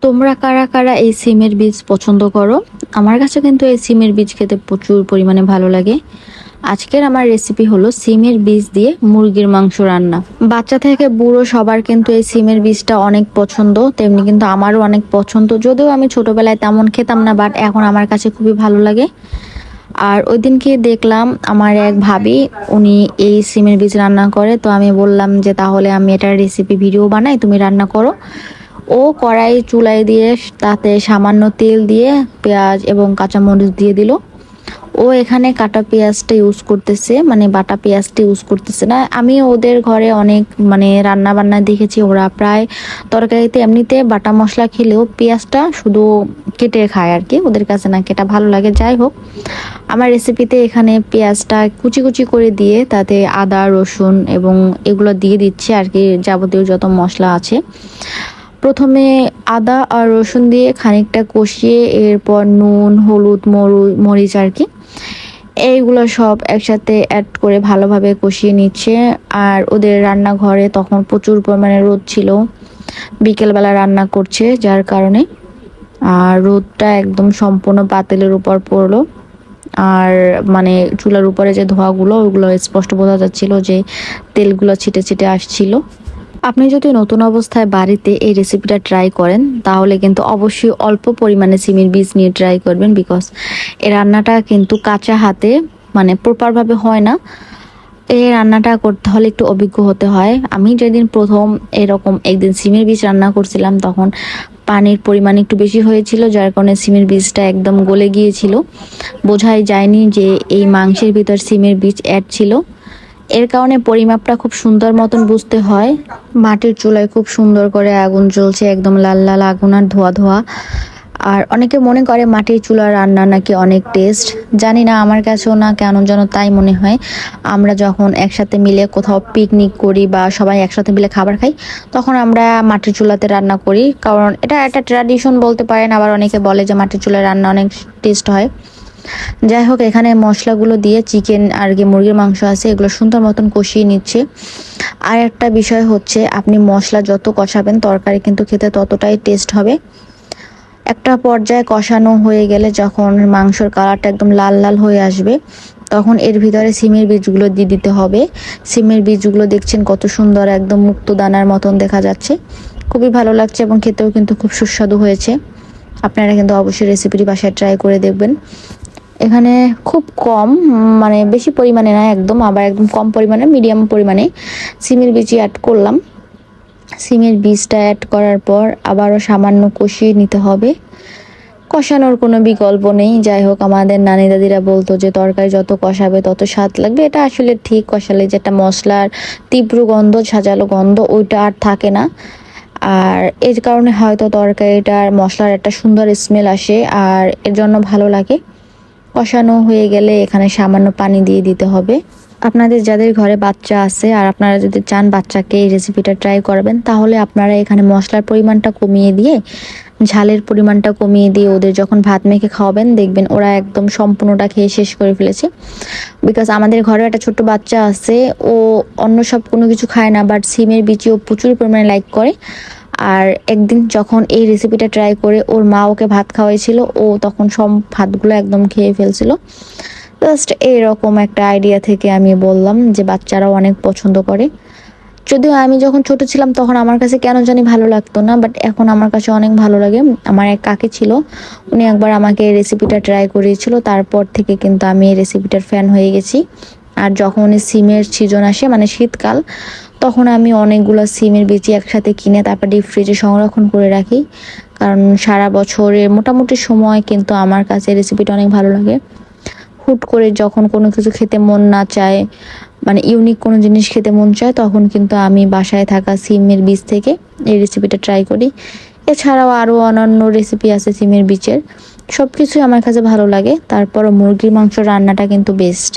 তোমরা কারা কারা এই সিমের বীজ পছন্দ করো? আমার কাছে কিন্তু এই সিমের বীজ খেতে প্রচুর পরিমাণে ভালো লাগে। আজকের আমার রেসিপি হলো সিমের বীজ দিয়ে মুরগির মাংস রান্না। বাচ্চা থেকে বুড়ো সবার কিন্তু এই সিমের বীজটা অনেক পছন্দ, তেমনি কিন্তু আমারও অনেক পছন্দ। যদিও আমি ছোটবেলায় তেমন খেতাম না, বাট এখন আমার কাছে খুবই ভালো লাগে। আর ওই দিনকে দেখলাম আমার এক ভাবি উনি এই সিমের বীজ রান্না করে, তো আমি বললাম যে তাহলে আমি এটার রেসিপি ভিডিও বানাই, তুমি রান্না করো। ও কড়াই চুলায় দিয়ে তাতে সামান্য তেল দিয়ে পেঁয়াজ এবং কাঁচামরিচ দিয়ে দিল। ও এখানে কাটা পেঁয়াজটা ইউজ করতেছে, মানে বাটা পেঁয়াজটা ইউজ করতেছে না। আমি ওদের ঘরে অনেক রান্না বান্না দেখেছি, ওরা প্রায় তরকারিতে এমনিতে বাটা মশলা খেলেও পেঁয়াজটা শুধু কেটে খায় আর কি, ওদের কাছে না কেটা ভালো লাগে। যাই হোক, আমার রেসিপিতে এখানে পেঁয়াজটা কুচি কুচি করে দিয়ে তাতে আদা রসুন এবং এগুলো দিয়ে দিচ্ছে আর কি, যাবতীয় যত মশলা আছে। প্রথমে আদা আর রসুন দিয়ে খানিকটা কষিয়ে এরপর নুন হলুদ মরিচ আর কি এইগুলো সব একসাথে অ্যাড করে ভালোভাবে কষিয়ে নিচ্ছে। আর ওদের রান্নাঘরে তখন প্রচুর পরিমাণে রোদ ছিল, বিকেলবেলা রান্না করছে যার কারণে। আর রোদটা একদম সম্পূর্ণ পাতিলের উপর পড়লো, আর চুলার উপরে যে ধোঁয়াগুলো ওগুলো স্পষ্ট বোঝা যাচ্ছিল, যে তেলগুলো ছিটে ছিটে আসছিল। আপনি যদি নতুন অবস্থায় বাড়িতে এই রেসিপিটা ট্রাই করেন তাহলে কিন্তু অবশ্যই অল্প পরিমাণে সিমের বীজ নিয়ে ট্রাই করবেন, বিকজ এই রান্নাটা কিন্তু কাঁচা হাতে প্রপারভাবে হয় না। এই রান্নাটা করতে হলে একটু অভিজ্ঞ হতে হয়। আমি যেদিন প্রথম এরকম একদিন সিমের বীজ রান্না করছিলাম তখন পানির পরিমাণ একটু বেশি হয়েছিল, যার কারণে সিমের বীজটা একদম গলে গিয়েছিল। বোঝাই যায়নি যে এই মাংসের ভিতর সিমের বীজ অ্যাড ছিল। এর কারণে পরিমাপটা খুব সুন্দর মতন বুঝতে হয়। মাটির চুলায় খুব সুন্দর করে আগুন জ্বলছে, একদম লাল লাল আগুন আর ধোয়া ধোয়া। আর অনেকে মনে করে মাটির চুলার রান্না নাকি অনেক টেস্ট, জানি না, আমার কাছেও না কেন যেন তাই মনে হয়। আমরা যখন একসাথে মিলে কোথাও পিকনিক করি বা সবাই একসাথে মিলে খাবার খাই, তখন আমরা মাটির চুলাতে রান্না করি, কারণ এটা একটা ট্র্যাডিশন বলতে পারেন। আবার অনেকে বলে যে মাটির চুলায় রান্না অনেক টেস্ট হয়। যাই হোক, এখানে মশলাগুলো দিয়ে চিকেন আর কি মুরগির মাংস আছে এগুলো সুন্দর মতন কষিয়ে নিচ্ছে। আর একটা বিষয় হচ্ছে, আপনি মশলা যত কষাবেন তরকারি কিন্তু খেতে ততটাই টেস্ট হবে। একটা পর্যায়ে কষানো হয়ে গেলে যখন মাংসর কালারটা একদম লাল লাল হয়ে আসবে, তখন এর ভিতরে সিমের বীজগুলো দিয়ে দিতে হবে। সিমের বীজগুলো দেখছেন কত সুন্দর, একদম মুক্তো দানার মতন দেখা যাচ্ছে, খুবই ভালো লাগছে এবং খেতেও কিন্তু খুব সুস্বাদু হয়েছে। আপনারা কিন্তু অবশ্যই রেসিপিটি বাসায় ট্রাই করে দেখবেন। এখানে খুব কম, বেশি পরিমাণে না একদম, আবার একদম কম পরিমাণে, মিডিয়াম পরিমাণে সিমের বীজ অ্যাড করলাম। সিমের বীজটা অ্যাড করার পর আবারও সামান্য কষিয়ে নিতে হবে। কষানোর কোনো বিকল্প নেই। যাই হোক, আমাদের নানি দাদিরা বলতো যে তরকারি যত কষাবে তত স্বাদ লাগবে। এটা আসলে ঠিক, কষালে যেটা মশলার তীব্র গন্ধ, ঝাঁঝালো গন্ধ ওইটা আর থাকে না। আর এর কারণে হয়তো তরকারিটার মশলার একটা সুন্দর স্মেল আসে, আর এর জন্য ভালো লাগে। কষানো হয়ে গেলে এখানে সামান্য পানি দিয়ে দিতে হবে। আপনাদের যাদের ঘরে বাচ্চা আছে আর আপনারা যদি চান বাচ্চাকে এই রেসিপিটা ট্রাই করবেন, তাহলে আপনারা এখানে মশলার পরিমাণটা কমিয়ে দিয়ে, ঝালের পরিমাণটা কমিয়ে দিয়ে ওদের যখন ভাত মেখে খাওয়াবেন, দেখবেন ওরা একদম সম্পূর্ণটা খেয়ে শেষ করে ফেলেছে। বিকজ আমাদের ঘরে একটা ছোট্ট বাচ্চা আছে, ও অন্য সব কোনো কিছু খায় না, বাট সিমের বীজও প্রচুর পরিমাণে লাইক করে। আর একদিন যখন এই রেসিপিটা ট্রাই করে ওর মা ওকে ভাত খাওয়াইছিল, ও তখন সব ভাতগুলো একদম খেয়ে ফেলছিল। জাস্ট এইরকম একটা আইডিয়া থেকে আমি বললাম যে বাচ্চারাও অনেক পছন্দ করে। যদিও আমি যখন ছোট ছিলাম তখন আমার কাছে কেন জানি ভালো লাগতো না, বাট এখন আমার কাছে অনেক ভালো লাগে। আমার এক কাকি ছিল, উনি একবার আমাকে এই রেসিপিটা ট্রাই করিয়েছিল, তারপর থেকে কিন্তু আমি এই রেসিপিটার ফ্যান হয়ে গেছি। আর যখন সিমের সিজন আসে, শীতকাল, তখন আমি অনেকগুলো সিমের বীজ একসাথে কিনে তারপর ডিপ ফ্রিজে সংরক্ষণ করে রাখি, কারণ সারা বছরের মোটামুটি সময় কিন্তু আমার কাছে রেসিপিটা অনেক ভালো লাগে। হুট করে যখন কোনো কিছু খেতে মন না চায়, ইউনিক কোনো জিনিস খেতে মন চায়, তখন কিন্তু আমি বাসায় থাকা সিমের বীজ থেকে এই রেসিপিটা ট্রাই করি। এছাড়াও আরও অন্যান্য রেসিপি আছে সিমের বীজের, সব কিছুই আমার কাছে ভালো লাগে। তারপরও মুরগির মাংস রান্নাটা কিন্তু বেস্ট।